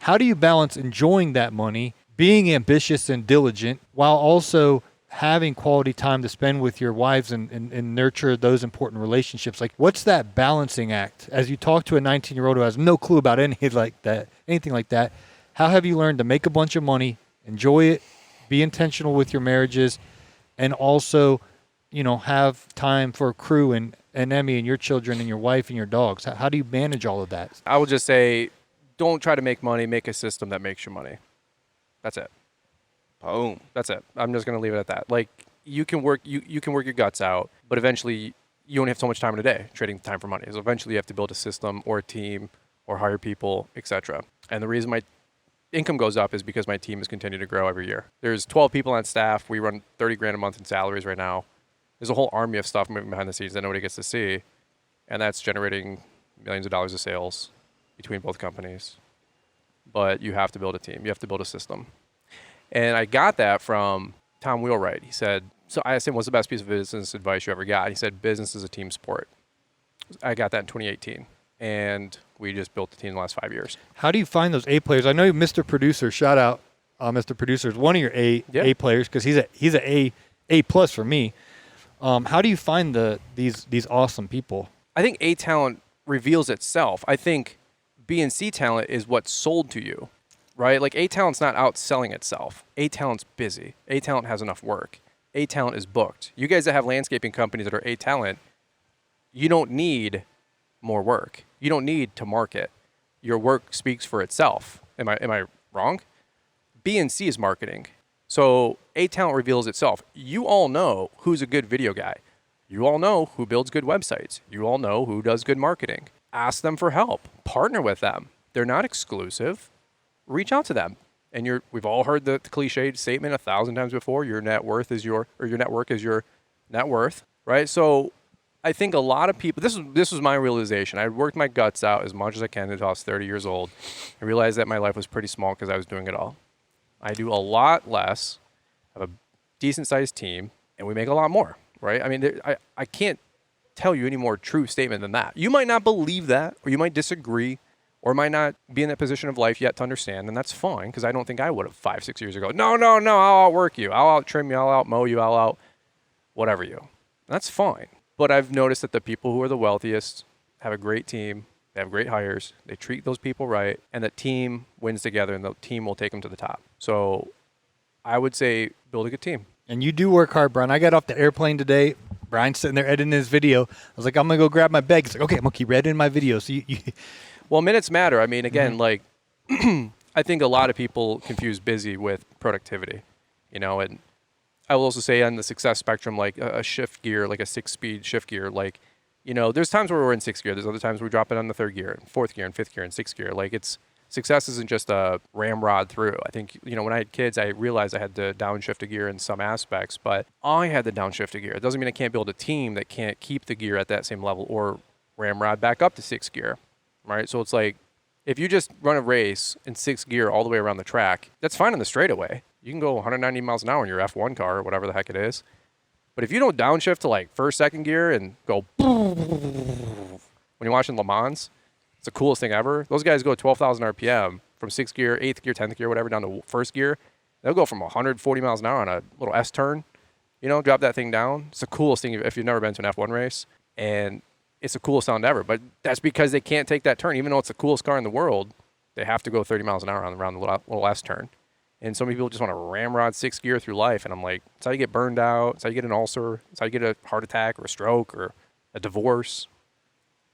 How do you balance enjoying that money, being ambitious and diligent, while also having quality time to spend with your wives and nurture those important relationships? Like, what's that balancing act? As you talk to a 19-year-old who has no clue about anything like that, how have you learned to make a bunch of money, enjoy it, be intentional with your marriages, and also, have time for crew and Emmy and your children and your wife and your dogs? How do you manage all of that? I would just say, don't try to make money. Make a system that makes you money. That's it. Boom. That's it. I'm just gonna leave it at that. Like, you can work you can work your guts out, but eventually you only have so much time in a day trading time for money. So eventually you have to build a system or a team or hire people, etc. And the reason my income goes up is because my team has continued to grow every year. There's 12 people on staff. We run 30 grand a month in salaries right now. There's a whole army of stuff moving behind the scenes that nobody gets to see, and that's generating millions of dollars of sales between both companies. But you have to build a team. You have to build a system. And I got that from Tom Wheelwright. He said, so I asked him, what's the best piece of business advice you ever got? He said, business is a team sport. I got that in 2018. And we just built the team in the last 5 years. How do you find those A players? I know Mr. Producer, shout out, Mr. Producer is one of your A players because he's a A plus for me. How do you find these awesome people? I think A talent reveals itself. I think B and C talent is what's sold to you, right? Like, A talent's not out selling itself. A talent's busy. A talent has enough work. A talent is booked. You guys that have landscaping companies that are A talent, you don't need more work. You don't need to market. Your work speaks for itself. Am I wrong? B and C is marketing. So A talent reveals itself. You all know who's a good video guy. You all know who builds good websites. You all know who does good marketing. Ask them for help. Partner with them. They're not exclusive. Reach out to them. And we've all heard the cliched statement 1,000 times before, your net worth is your network is your net worth, right? So I think a lot of people, this was my realization. I worked my guts out as much as I can until I was 30 years old. I realized that my life was pretty small because I was doing it all. I do a lot less, have a decent-sized team, and we make a lot more, right? I mean, I can't tell you any more true statement than that. You might not believe that, or you might disagree, or might not be in that position of life yet to understand, and that's fine, because I don't think I would have 5-6 years ago. No, I'll outwork you. I'll out-trim you. I'll out-mow you. I'll out-whatever you. And that's fine. But I've noticed that the people who are the wealthiest have a great team. They have great hires. They treat those people right, and the team wins together, and the team will take them to the top. So I would say build a good team. And you do work hard, Brian. I got off the airplane today. Brian's sitting there editing his video. I was like, I'm going to go grab my bag. He's like, okay, I'm going to keep editing my video. So Well, minutes matter. I mean, again, like I think a lot of people confuse busy with productivity, and I will also say on the success spectrum, like a shift gear, like a 6-speed shift gear, like, there's times where we're in 6th gear. There's other times we drop it on the 3rd gear, and 4th gear, and 5th gear, and 6th gear. Like success isn't just a ramrod through. I think, when I had kids, I realized I had to downshift a gear in some aspects, but I had to downshift a gear. It doesn't mean I can't build a team that can't keep the gear at that same level or ramrod back up to 6th gear, right? So it's like, if you just run a race in 6th gear all the way around the track, that's fine on the straightaway. You can go 190 miles an hour in your F1 car or whatever the heck it is. But if you don't downshift to like 1st, 2nd gear and go when you're watching Le Mans, it's the coolest thing ever. Those guys go 12,000 RPM from 6th gear, 8th gear, 10th gear, whatever, down to 1st gear. They'll go from 140 miles an hour on a little S turn, drop that thing down. It's the coolest thing if you've never been to an F1 race. And it's the coolest sound ever. But that's because they can't take that turn. Even though it's the coolest car in the world, they have to go 30 miles an hour around the little S turn. And so many people just want to ramrod 6th gear through life. And I'm like, it's how you get burned out. It's how you get an ulcer. It's how you get a heart attack or a stroke or a divorce.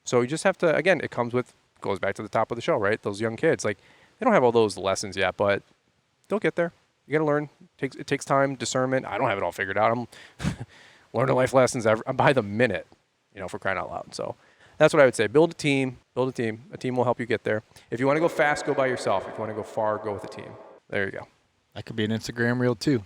So you just have to, again, goes back to the top of the show, right? Those young kids, like, they don't have all those lessons yet, but they'll get there. You got to learn. It takes time, discernment. I don't have it all figured out. I'm learning life lessons by the minute, for crying out loud. So that's what I would say. Build a team. A team will help you get there. If you want to go fast, go by yourself. If you want to go far, go with a team. There you go. That could be an Instagram reel too.